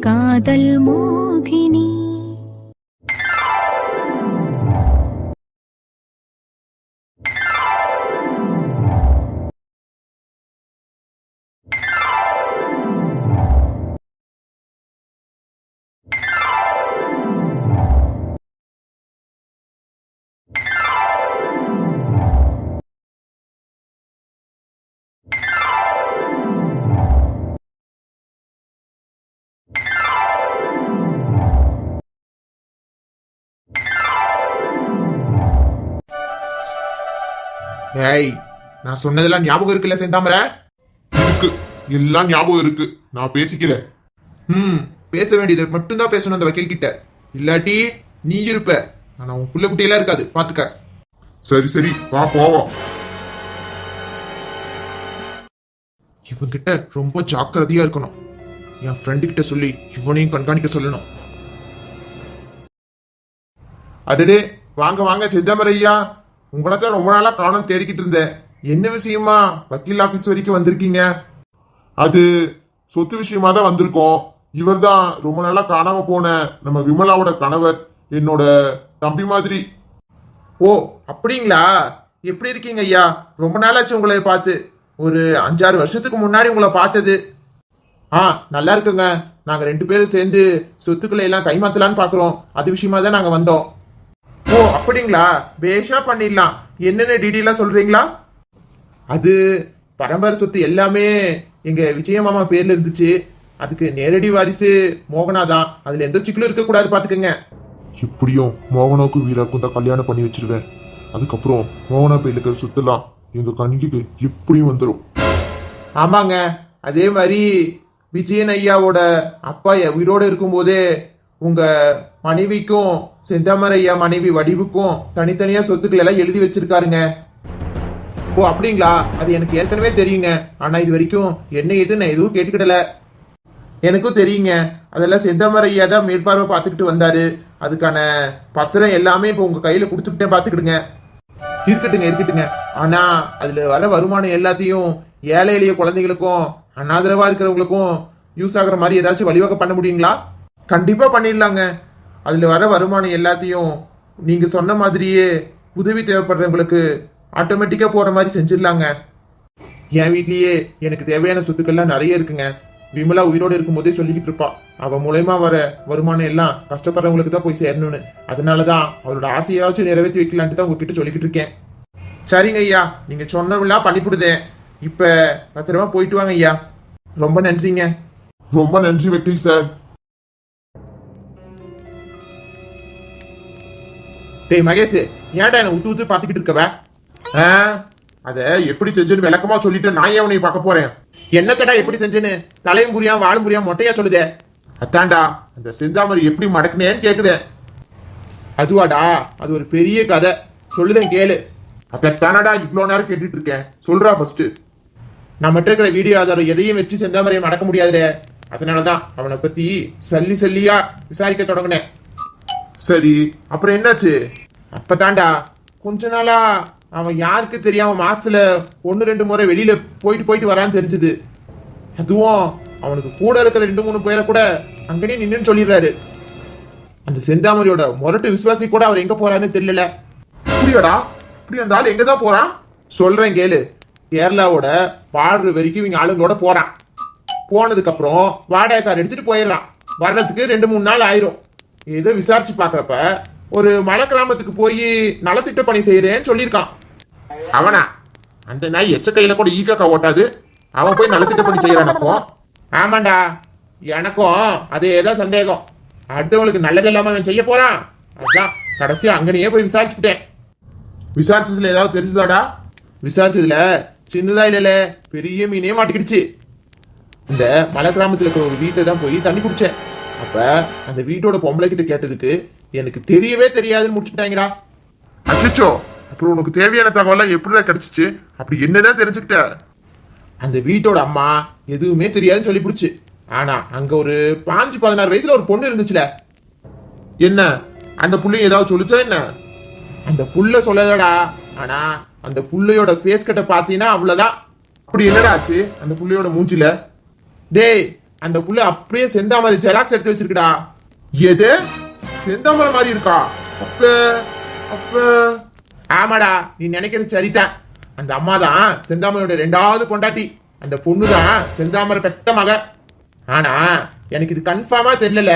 காதல் மோகினி. ஏய், நான் சொன்னதெல்லாம் ஞாபகம் இருக்குல்ல செந்தாமரை? இருக்கு, எல்லாம் ஞாபகம் இருக்கு. நான் பேசிக்கிறேன். பேச வேண்டியது மட்டும்தான் பேசணும் அந்த வக்கீல் கிட்ட. இல்லாட்டி நீ இருப்ப, ஆனா உன் புள்ள குட்டியெல்லாம் இருக்காது, பாத்துக்க. சரி சரி, வா போவோம். இவங்கிட்ட ரொம்ப ஜாக்கிரதையா இருக்கணும். என் ஃப்ரெண்டு கிட்ட சொல்லி இவனையும் கண்காணிக்க சொல்லணும். அடடே, வாங்க வாங்க செந்தாமரை ஐயா, உங்களத்தான் ரொம்ப நாளா காணோம் தேடிக்கிட்டு இருந்தேன். என்ன விஷயமா வக்கீல் ஆபீஸ் வரைக்கும் வந்திருக்கீங்க? அது சொத்து விஷயமா தான் வந்திருக்கோம். இவர் தான் ரொம்ப நாளா காணாம போன நம்ம விமலாவோட கணவர், என்னோட தம்பி மாதிரி. ஓ அப்படிங்களா? எப்படி இருக்கீங்க ஐயா? ரொம்ப நாளாச்சு உங்களை பார்த்து. ஒரு 5-6 வருஷத்துக்கு முன்னாடி உங்களை பார்த்தது. நல்லா இருக்குங்க. நாங்க 2 பேரும் சேர்ந்து சொத்துக்களை எல்லாம் கைமாத்தலான்னு பாக்குறோம். அது விஷயமா தான் நாங்க வந்தோம். ஓ அப்படிங்களா? பேஷா பண்ணிடலாம். என்னென்ன டீட்டெயிலா சொல்றீங்களா? அது பரம்பரை சொத்து எல்லாமே எங்க விஜய மாமா பேர்ல இருந்துச்சு. அதுக்கு நேரடி வாரிசு மோகனா தான். அதுல எந்த சிக்கலும் இருக்க கூடாது, பாத்துக்கங்க. எப்படியும் மோகனாவுக்கும் வீராக்கும் தான் கல்யாணம் பண்ணி வச்சிருவேன். அதுக்கப்புறம் மோகனா பேர்ல இருக்கிற சொத்துலாம் எங்க கணிக்கு எப்படியும் வந்துடும். ஆமாங்க, அதே மாதிரி விஜயன் ஐயாவோட அப்பா உயிரோடு இருக்கும்போதே உங்க மனைவிக்கும் செந்தாமரை ஐயா மனைவி வடிவுக்கும் தனித்தனியா சொத்துக்கள் எல்லாம் எழுதி வச்சிருக்காருங்க. ஓ அப்படிங்களா? அது எனக்கு ஏற்கனவே தெரியுங்க. ஆனா இது வரைக்கும் என்ன ஏது நான் எதுவும் கேட்டுக்கிடல. எனக்கும் தெரியுங்க. அதெல்லாம் செந்தாமரை ஐயா தான் மேற்பார்வை பார்த்துக்கிட்டு வந்தாரு. அதுக்கான பத்திரம் எல்லாமே இப்போ உங்க கையில கொடுத்துக்கிட்டேன், பாத்துக்கிடுங்க. இருக்கட்டுங்க. ஆனா அதுல வர வருமானம் எல்லாத்தையும் ஏழை எளிய குழந்தைகளுக்கும் அனாதரவா இருக்கிறவங்களுக்கும் யூஸ் ஆகுற மாதிரி ஏதாச்சும் வழிவகை பண்ண முடியுங்களா? கண்டிப்பா பண்ணிடலாங்க. அதுல வர வருமானம் எல்லாத்தையும் நீங்க சொன்ன மாதிரியே உதவி தேவைப்படுறவங்களுக்கு ஆட்டோமேட்டிக்கா போற மாதிரி செஞ்சிடலாங்க. என் வீட்லயே எனக்கு தேவையான சொத்துக்கள்லாம் நிறைய இருக்குங்க. விமலா உயிரோடு இருக்கும் போதே சொல்லிக்கிட்டு இருப்பா, அவ மூலயமா வர வருமானம் எல்லாம் கஷ்டப்படுறவங்களுக்கு தான் போய் சேரணும்னு. அதனாலதான் அவரோட ஆசையாச்சும் நிறைவேற்றி வைக்கலான்ட்டு தான் உங்ககிட்ட சொல்லிக்கிட்டு இருக்கேன். சரிங்க ஐயா, நீங்க சொன்னவெல்லாம் பண்ணிவிடுதேன். இப்ப பத்திரமா போயிட்டு வாங்க ஐயா. ரொம்ப நன்றிங்க. ரொம்ப நன்றி வக்கீல் சார். டேய் மகேஷ், ஏன்டா என்ன விட்டு விட்டு பாத்துக்கிட்டு இருக்கவ? அத எப்படி செஞ்சுன்னு விளக்கமா சொல்லிட்டு நான் ஏன் உன்னை பார்க்க போறேன்? என்னத்தடா எப்படி செஞ்சேன்னு தலையும் புரியாம வாழும் புரியாம மொட்டையா சொல்லுதே. அத்தாண்டா அந்த செந்தாமரை எப்படி மடக்குனேன்னு கேக்குதே. அதுவாடா, அது ஒரு பெரிய கதை. சொல்லுதேன் கேளு. அதானடா இவ்வளவு நேரம் கேட்டுட்டு இருக்கேன். சொல்றா ஃபர்ஸ்ட். நம்மகிட்ட இருக்கிற வீடியோ ஆதாரம் எதையும் வச்சு செந்தாமரையை மடக்க முடியாதுடே. அதனாலதான் அவனை பத்தி சல்லி சல்லியா விசாரிக்க தொடங்கினேன். சரி, அப்புறம் என்னாச்சு? அப்பதான்டா கொஞ்ச நாளா அவன் யாருக்கு தெரியாம மாசத்துல 1-2 முறை வெளியில போயிட்டு வரான்னு தெரிஞ்சது. அதுவும் அவனுக்கு கூட இருக்கிற 2-3 பேரை கூட அங்கனே நின்னு சொல்லிடுறாரு. அந்த செந்தாமரையோட முரட்டு விசுவாசி கூட அவர் எங்க போறான்னு தெரியல. அப்படியாடா? இப்படி அந்த ஆள் எங்கதான் போறான்? சொல்றேன் கேளு. கேரளாவோட பார்டர் வரைக்கும் இவங்க ஆளுங்களோட போறான். போனதுக்கு அப்புறம் வாடகை கார் எடுத்துட்டு போயிடறான். வர்றதுக்கு 2-3 நாள் ஆயிரும். ஏதோ விசாரிச்சு பாக்குறப்ப ஒரு மலை கிராமத்துக்கு போய் நலத்திட்ட பணி செய்யறேன்னு சொல்லியிருக்கான். அவனா? அந்த நாய் எச்ச கையில கூட ஈக்காக்கா ஓட்டாது. அவன் போய் நலத்திட்ட பணி செய்யறானப்போ. ஆமாண்டா, எனக்கும் அதேதான் சந்தேகம். அடுத்தவங்களுக்கு நல்லது இல்லாம அவன் செய்ய போறான். அதான் கடைசியா அங்கனையே போய் விசாரிச்சுட்டேன். விசாரிச்சதுல ஏதாவது தெரிஞ்சுதாடா? விசாரிச்சதுல சின்னதா இல்ல பெரிய மீனே மாட்டிக்கிடுச்சு. இந்த மலை கிராமத்துல இருக்கிற ஒரு வீட்டை தான் போய் தண்ணி குடிச்சேன். அப்ப அந்த வீட்டோட பொம்பளை கிட்ட கேட்டதுக்கு எனக்கு தெரியவே தெரியாதுன்னு முடிச்சுட்டாங்கடா. அச்சோ, அப்புறம் உனக்கு தேவையான தகவலாம் எப்படிதான் கிடைச்சிச்சு? அப்படி என்னதான் தெரிஞ்சுக்கிட்ட? அந்த வீட்டோட அம்மா எதுவுமே தெரியாதுன்னு சொல்லி பிடிச்சு. ஆனா அங்க ஒரு 15-16 வயசுல ஒரு பொண்ணு இருந்துச்சுல. என்ன அந்த புள்ளைய ஏதாவது சொல்லிச்சா என்ன? அந்த புள்ள சொல்லலடா. ஆனா அந்த புள்ளையோட ஃபேஸ் கட்ட பாத்தீங்கன்னா அவ்வளவுதான். அப்படி என்னடா ஆச்சு அந்த புள்ளையோட மூஞ்சில? டேய், அந்த புள்ள அப்படியே செந்தாமரை ஜெராக்ஸ் எடுத்து வச்சிருக்குடா. எது செந்தாமரை மாதிரி இருக்கா? அப்ப அப்ப ஆமாடா, நீ நினைக்கிறது சரிதான். அந்த அம்மா தான் செந்தாமரையோட 2வது பொண்டாட்டி. அந்த பொண்ணு தான் செந்தாமரை பெத்த மக. ஆனா எனக்கு இது கன்ஃபார்மா தெரியல.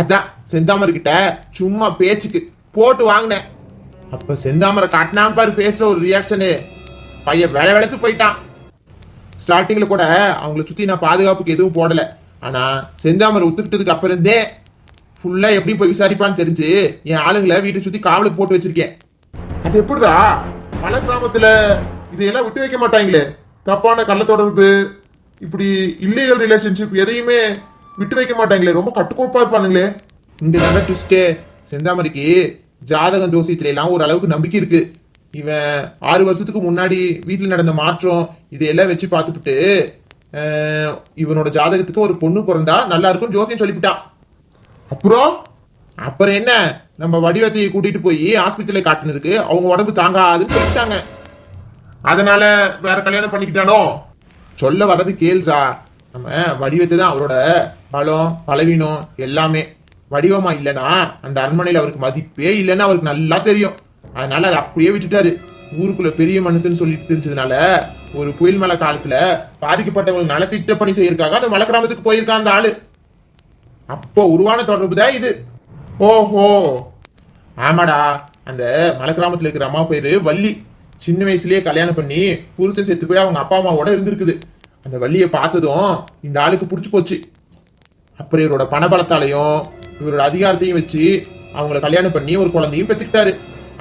அதான் செந்தாமரை கிட்ட சும்மா பேச்சுக்கு போட்டு வாங்கினேன். அப்ப செந்தாமரை காட்டினா பாரு ஃபேஸ்ல ஒரு ரியாக்ஷனு. பையன் வேலை வெளத்து போயிட்டான். ஸ்டார்டிங்ல கூட அவங்கள சுத்தி நான் பாதுகாப்புக்கு எதுவும் போடல. ஆனா செந்தாமரை ஒத்துக்கிட்டதுக்கு அப்புறம் இருந்தே ஃபுல்லா எப்படி போய் விசாரிப்பான்னு தெரிஞ்சு என் ஆளுங்களை வீட்டை சுத்தி காவலுக்கு போட்டு வச்சிருக்கேன். அது எப்படிடா மலை கிராமத்துல இதையெல்லாம் விட்டு வைக்க மாட்டாங்களே? தப்பான கள்ள தொடர்பு, இப்படி இல்லீகல் ரிலேஷன்ஷிப் எதையுமே விட்டு வைக்க மாட்டாங்களே? ரொம்ப கட்டுக்கோப்பா இருப்பானுங்களே. இங்க நல்ல ட்விஸ்டே, செந்தாமரைக்கு ஜாதகம் ஜோசியத்துல எல்லாம் ஒரு அளவுக்கு நம்பிக்கை இருக்கு. இவன் 6 வருஷத்துக்கு முன்னாடி வீட்டில் நடந்த மாற்றம் இதையெல்லாம் வச்சு பார்த்துக்கிட்டு இவனோட ஜாதகத்துக்கு ஒரு பொண்ணு பிறந்தா நல்லா இருக்கும் ஜோசியம் சொல்லிவிட்டான். அப்புறம் என்ன, நம்ம வடிவத்தையை கூட்டிட்டு போய் ஆஸ்பத்திரியில காட்டுனதுக்கு அவங்க உடம்பு தாங்காதுன்னு சொல்லிட்டாங்க. அதனால வேற கல்யாணம் பண்ணிக்கிட்டானோ? சொல்ல வர்றது கேள்றா. நம்ம வடிவத்தை தான் அவரோட பலம் பலவீனம் எல்லாமே. வடிவமா இல்லைன்னா அந்த அரண்மனையில் அவருக்கு மதிப்பே இல்லைன்னு அவருக்கு நல்லா தெரியும். அதனால அதை அப்படியே விட்டுட்டாரு. ஊருக்குள்ள பெரிய மனுஷன் சொல்லிட்டு தெரிஞ்சதுனால ஒரு புயல் மழை காலத்துல பாதிக்கப்பட்டவங்களுக்கு நல திட்ட பணி செய்யறதுக்காக அந்த மலை கிராமத்துக்கு போயிருக்கான் அந்த ஆளு. அப்போ உருவான தொடர்பு தான் இது. ஓஹோ, ஆமாடா. அந்த மலை கிராமத்துல இருக்கிற அம்மா பேரு வள்ளி. சின்ன வயசுலயே கல்யாணம் பண்ணி புருஷன் செத்து போய் அவங்க அப்பா அம்மாவோட இருந்திருக்குது. அந்த வள்ளியை பார்த்ததும் இந்த ஆளுக்கு பிடிச்சி போச்சு. அப்புறம் இவரோட பணபலத்தாலையும் இவரோட அதிகாரத்தையும் வச்சு அவங்கள கல்யாணம் பண்ணி ஒரு குழந்தையும் பெற்றுக்கிட்டாரு.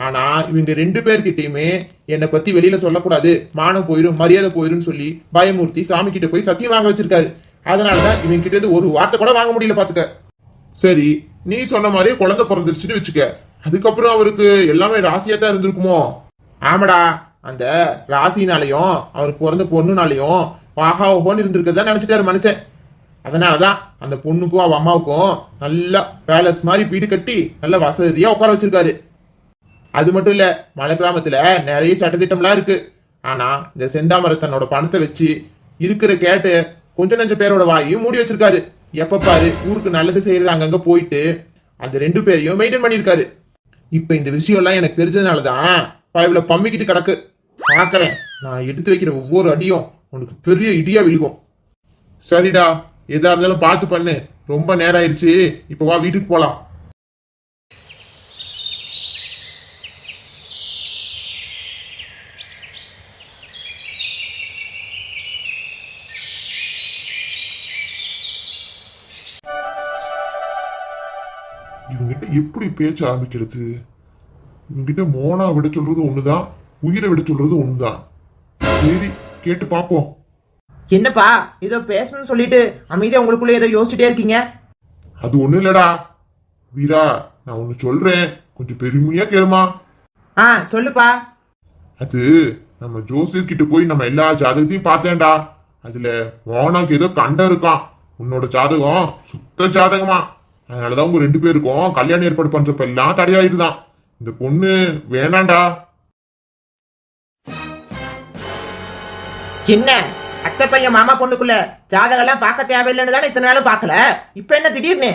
ஆனா இவங்க 2 பேர்கிட்டயுமே என்னை பத்தி வெளியில சொல்லக்கூடாது, மானம் போயிரும் மரியாதை போயிரும் சொல்லி பயமூர்த்தி சாமி கிட்ட போய் சத்தியம் வாங்க வச்சிருக்காரு. அதனாலதான் இவங்க கிட்ட இருந்து ஒரு வார்த்தை கூட வாங்க முடியல பாத்துக்க. சரி, நீ சொன்ன மாதிரியே குழந்தை பிறந்துருச்சுன்னு வச்சுக்க. அதுக்கப்புறம் அவருக்கு எல்லாமே ராசியா தான் இருந்திருக்குமோ? ஆமாடா, அந்த ராசினாலையும் அவருக்கு பிறந்த பொண்ணுனாலையும் வாகா ஓஹோன்னு இருந்திருக்கதான் நினைச்சிட்டாரு மனுஷன். அதனாலதான் அந்த பொண்ணுக்கும் அவ அம்மாவுக்கும் நல்லா பேலஸ் மாதிரி வீடு கட்டி நல்ல வசதியா உட்கார வச்சிருக்காரு. அது மட்டும் இல்ல, மலை கிராமத்துல நிறைய சட்டத்திட்டம்லாம் இருக்கு. ஆனா இந்த செந்தாமரை தன்னோட பணத்தை வச்சு இருக்கிற கேட்டு கொஞ்ச நஞ்ச பேரோட வாயும் மூடி வச்சிருக்காரு. எப்ப பாரு ஊருக்கு நல்லது செய்யறது அங்கங்க போயிட்டு அந்த 2 பேரையும் மெயின்டைன் பண்ணிருக்காரு. இப்ப இந்த விஷயம் எல்லாம் எனக்கு தெரிஞ்சதுனாலதான் பைப்ல பம்பிக்கிட்டு கிடக்கு. பாக்குறேன், நான் எடுத்து வைக்கிற ஒவ்வொரு அடியும் உனக்கு பெரிய இடியா விழுகும். சரிடா, எதா இருந்தாலும் பார்த்து பண்ணு. ரொம்ப நேரம் ஆயிடுச்சு, இப்ப வா வீட்டுக்கு போலாம். இவங்கிட்ட எப்படி பேச்ச ஆரம்பிக்கிறது? இவங்கிட்ட மோனா விட சொல்றது ஒண்ணுதான், உயிரை விட சொல்றது ஒண்ணுதான். சரி, கேட்டு பாப்போம். என்னப்பா ஏதோ பேசணும்னு சொல்லிட்டு அமைதியா உங்களுக்குள்ள ஏதோ யோசிச்சுட்டே இருக்கீங்க? அது ஒண்ணு இல்லடா வீரா, நான் ஒண்ணு சொல்றேன், கொஞ்சம் பெருமையா கேளுமா. சொல்லுப்பா. அது நம்ம ஜோசியர் கிட்ட போய் நம்ம எல்லா ஜாதகத்தையும் பார்த்தேன்டா. அதுல மோனாக்கு ஏதோ கண்டம் இருக்கான். உன்னோட ஜாதகம் சுத்த ஜாதகமா. அதனாலதான் உங்க 2 பேருக்கும் கல்யாணம் ஏற்பாடு பண்றப்ப எல்லாம் தடையாயிருதான். இந்த பொண்ணு வேணாண்டா. என்ன அத்தை பையன் மாமா பொண்ணுக்குள்ள ஜாதகம் எல்லாம் பார்க்க தேவையில்லைன்னு தானே இத்தனை நாளும் பார்க்கல, இப்ப என்ன திடீர்னு?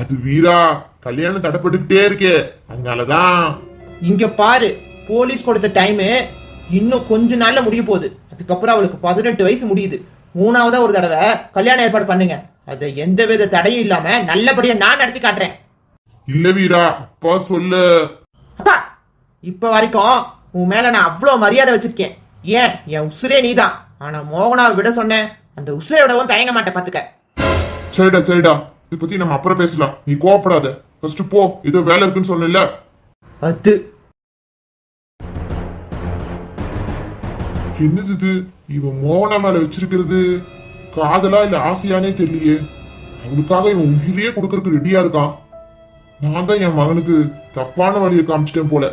அது வீரா, கல்யாணம் தடைப்பட்டுக்கிட்டே இருக்கே, அதனாலதான். இங்க பாரு, போலீஸ் கொடுத்த டைம் இன்னும் கொஞ்ச நாள்ல முடிய போகுது. அதுக்கப்புறம் அவளுக்கு 18 வயசு முடியுது. 3ஆவதா ஒரு தடவை கல்யாணம் ஏற்பாடு பண்ணுங்க. அதை எந்த வித தடையும் இல்லாம நல்லபடியா நான் நடத்தி காட்டுறேன். இல்ல வீரா, அப்பா சொல்லு. அப்பா, இப்ப வரைக்கும் உன் மேல நான் அவ்வளவு மரியாதை வச்சிருக்கேன். ஏன், என் உசுரே நீதான். ஆனா மோகனாவை விட சொன்னேன், அந்த உசுரை விடவும் தயங்க மாட்டேன் பாத்துக்க. சரிடா சரிடா, இதை பத்தி நம்ம அப்புறம் பேசலாம். நீ கோவப்படாத, ஃபர்ஸ்ட் போ, ஏதோ வேலை இருக்குன்னு சொன்னல. அது என்னது இது? இவன் மோகனா மேல வச்சிருக்கிறது காதலா இல்ல ஆசையானே தெரியலையே. அவனுக்காக இவன் உயிரியே கொடுக்கறதுக்கு ரெடியா இருக்கான். நான் தான் என் மகனுக்கு தப்பான வழியை காமிச்சிட்டேன் போல.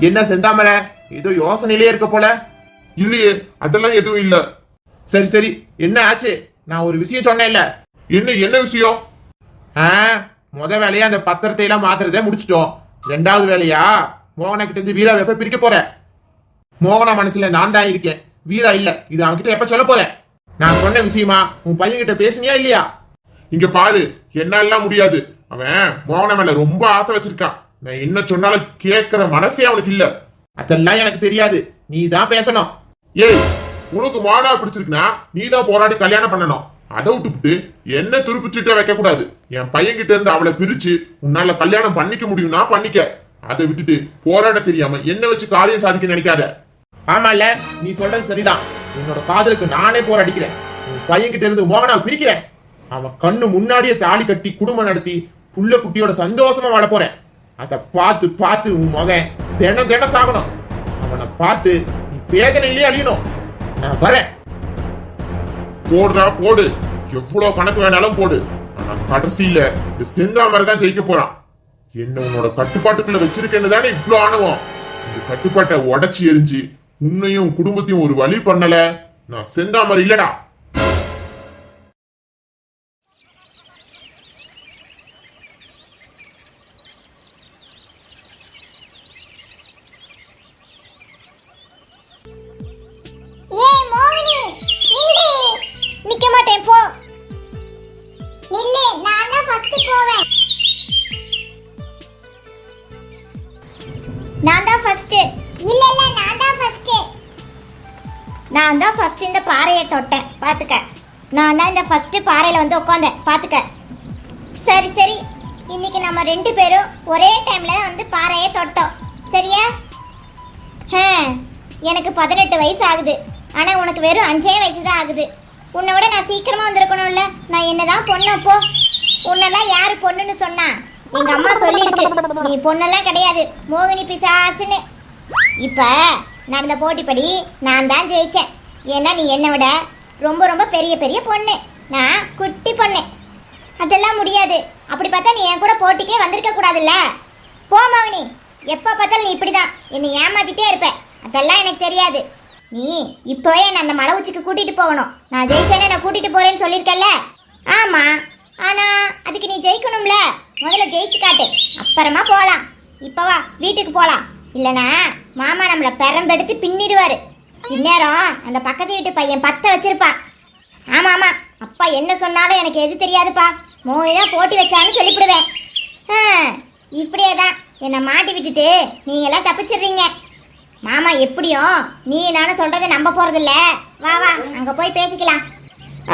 என்ன செந்தாமரை, ஏதோ யோசனையிலே இருக்க போல. இல்லையே, அதெல்லாம் எதுவும் இல்ல. சரி சரி, என்ன ஆச்சு? நான் ஒரு விஷயம் சொன்னேன்ல. என்ன விஷயம்? முத வேலையா அந்த பத்திரத்தை எல்லாம் மாத்துறதே முடிச்சிட்டோம். 2வது வேலையா மோகனா கிட்ட இருந்து வீரா எப்ப பிரிக்க போற? மோகனா மனசுல நான் தான் இருக்கேன், வீரா இல்ல. இது அவன்கிட்ட எப்ப சொல்ல போறேன்? நான் சொன்ன விஷயமா உன் பையன்கிட்ட பேசுனியா இல்லையா? இங்க பாரு, என்னாலாம் முடியாது. அவன் மோகன மேல ரொம்ப ஆசை வச்சிருக்கான். நான் என்ன சொன்னாலும் கேட்கிற மனசே அவனுக்கு இல்ல. அதெல்லாம் எனக்கு தெரியாது, நீ தான் பேசணும். ஏய், உனக்கு மோகனா பிடிச்சிருக்குன்னா நீ தான் போராடி கல்யாணம் பண்ணணும். அதை விட்டுவிட்டு என்ன துருப்பிச்சுட்டே வைக்க கூடாது. என் பையன் கிட்ட இருந்து அவளை பிரிச்சு உன்னால கல்யாணம் பண்ணிக்க முடியும்னா பண்ணிக்க. அதை விட்டுட்டு போராட தெரியாம என்ன வச்சு காரியம் சாதிக்க நினைக்காத. ஆமால, நீ சொல்றது சரிதான். என்னோட காதலுக்கு நானே போராடிக்கிறேன். உன் பையன் கிட்ட இருந்து மோகனாவை பிரிக்கிறேன். அவன் கண்ணு முன்னாடியே தாலி கட்டி குடும்பம் நடத்தி புள்ள குட்டியோட சந்தோஷமா வாழ போறேன். அதை பார்த்து பார்த்து உன் மகன் தினம் தினம் சாகணும். அவனை பார்த்து நீ வேதனையிலேயே அழியணும். நான் வரேன். போடுறா போடு, எவ்வளவு கணக்கு வேணாலும் போடு. ஆனா கடைசியில இந்த செந்தாமரை தான் ஜெயிக்க போறான். என்ன உன்னோட கட்டுப்பாட்டுக்குள்ள வச்சிருக்கேன்னு தானே இவ்வளவு ஆணவம். இந்த கட்டுப்பாட்டை உடைச்சி எரிஞ்சு உன்னையும் குடும்பத்தையும் ஒரு வழி பண்ணல, நான் செந்தாமரை இல்லடா. ஏய் மோகினி, நில்லு. நிக்க மாட்டேன், போ. நில்லு, நான் தான் ஃபர்ஸ்ட் போவேன். நான் தான் ஃபர்ஸ்ட். இல்ல இல்ல, நான் தான் ஃபர்ஸ்ட். நான் தான் ஃபர்ஸ்ட் இந்த பாறையை தொட்டேன், பாத்துக்க. நான் தான் இந்த ஃபர்ஸ்ட் பாறையில வந்து உட்கார்ந்தேன், பாத்துக்க. சரி சரி, இன்னைக்கு நம்ம ரெண்டு பேரும் ஒரே டைம்ல வந்து பாறையை தொட்டோம், சரியா? எனக்கு 18 வயசு ஆகுது. ஆனா உனக்கு வெறும் 5 வயசு தான் ஆகுது. உன்னை விட நான் சீக்கிரமா வந்திருக்கணும்ல. நான் என்னதான் பொண்ணப்போ? உன்னெல்லாம் யாரு பொண்ணுன்னு சொன்னா? எங்க அம்மா சொல்லியிருக்கு, நீ பொண்ணெல்லாம் கிடையாது, மோகினி பிசாசுன்னு. இப்ப நடந்த போட்டிப்படி நான் தான் ஜெயிச்சேன். ஏன்னா நீ என்னை விட ரொம்ப ரொம்ப பெரிய பெரிய பொண்ணு, நான் குட்டி பொண்ணு. அதெல்லாம் முடியாது. அப்படி பார்த்தா நீ என் கூட போட்டிக்கே வந்திருக்க கூடாதுல்ல. போ மோகினி, எப்ப பார்த்தாலும் நீ இப்படிதான் என்னை ஏமாத்திட்டே இருப்ப. அதெல்லாம் எனக்கு தெரியாது. நீ இப்போவே என்ன அந்த மலை உச்சிக்கு கூட்டிட்டு போகணும். நான் ஜெயிச்சேன்னு நான் கூட்டிட்டு போறேன்னு சொல்லியிருக்கல. ஆமா, ஆனா அதுக்கு நீ ஜெயிக்கணும்ல. முதல்ல ஜெயிச்சு காட்டு, அப்புறமா போலாம். இப்ப வா, வீட்டுக்கு போலாம். இல்லனா மாமா நம்மள பெரம்பெடுத்து பின்னிடுவாரு. இந்நேரம் அந்த பக்கத்து வீட்டு பையன் 10 வச்சிருப்பான். ஆமா ஆமா, அப்பா என்ன சொன்னாலும் எனக்கு எது தெரியாதுப்பா, மோகினிதான் போட்டி வச்சான்னு சொல்லிவிடுவேன். இப்படியே தான் என்னை மாட்டி விட்டுட்டு நீங்க எல்லாம் தப்பிச்சிடுறீங்க. மாமா எப்படியும் நீ நானும் சொல்றதை நம்ப போறதில்ல. வா வா, அங்க போய் பேசிக்கலாம்.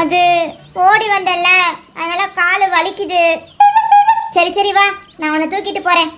அது ஓடி வந்தல்ல, அதனால காலு வலிக்குது. சரி சரி வா, நான் உன்னை தூக்கிட்டு போறேன்.